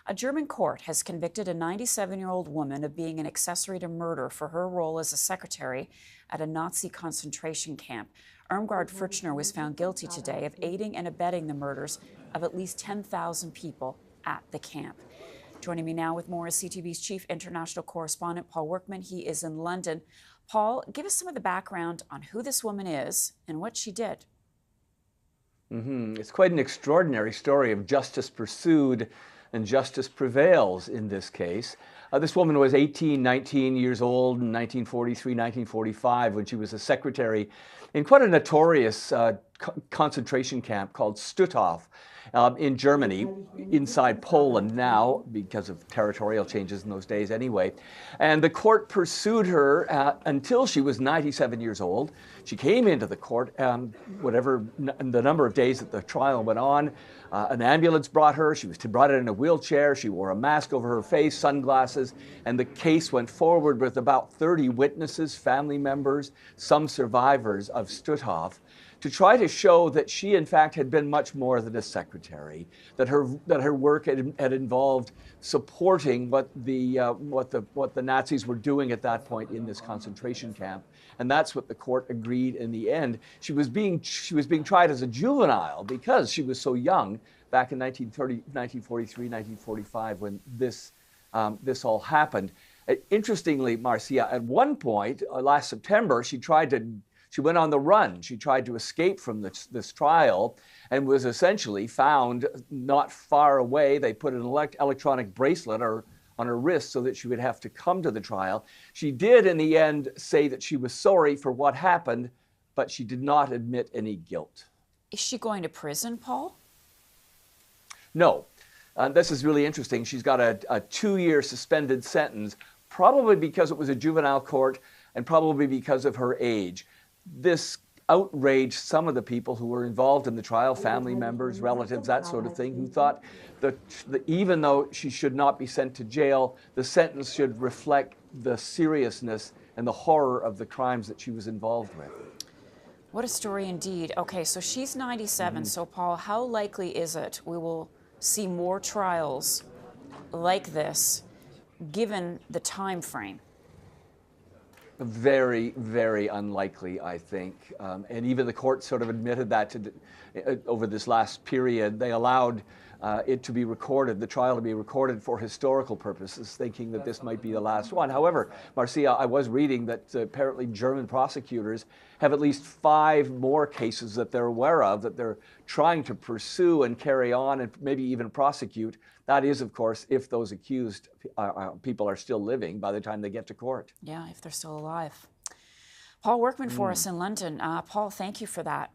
A German court has convicted a 97-year-old woman of being an accessory to murder for her role as a secretary at a Nazi concentration camp. Irmgard Furchner was found guilty today of aiding and abetting the murders of at least 10,000 people at the camp. Joining me now with more is CTV's chief international correspondent, Paul Workman. He is in London. Paul, give us some of the background on who this woman is and what she did. It's quite an extraordinary story of justice pursued and justice prevails in this case. This woman was 19 years old in 1943, 1945 when she was a secretary in quite a notorious concentration camp called Stutthof in Germany, inside Poland now, because of territorial changes in those days anyway. And the court pursued her until she was 97 years old. She came into the court, whatever the number of days that the trial went on. An ambulance brought her. She was brought in a wheelchair. She wore a mask over her face, sunglasses, and the case went forward with about 30 witnesses, family members, some survivors of Stutthof, to try to show that she, in fact, had been much more than a secretary, that her work had involved supporting what the Nazis were doing at that point in this concentration camp, and that's what the court agreed in the end. She was being tried as a juvenile because she was so young back in 1943, 1945 when this all happened. Interestingly, Marcia, at one point last September, she went on the run. She tried to escape from this trial and was essentially found not far away. They put an electronic bracelet on her wrist so that she would have to come to the trial. She did, in the end, say that she was sorry for what happened, but she did not admit any guilt. Is she going to prison, Paul? No. This is really interesting. She's got a 2-year suspended sentence, probably because it was a juvenile court and probably because of her age. This outraged some of the people who were involved in the trial, family members, relatives, that sort of thing, who thought that even though she should not be sent to jail, the sentence should reflect the seriousness and the horror of the crimes that she was involved with. What a story indeed. Okay, so she's 97. So, Paul, how likely is it we will see more trials like this, given the time frame? Very, very unlikely, I think. And even the court sort of admitted that over this last period. They allowed it to be recorded, the trial to be recorded for historical purposes, thinking that this might be the last one. However, Marcia, I was reading that apparently German prosecutors have at least 5 more cases that they're aware of that they're trying to pursue and carry on and maybe even prosecute. That is, of course, if those accused people are still living by the time they get to court. Yeah, if they're still alive. Paul Workman for us in London. Paul, thank you for that.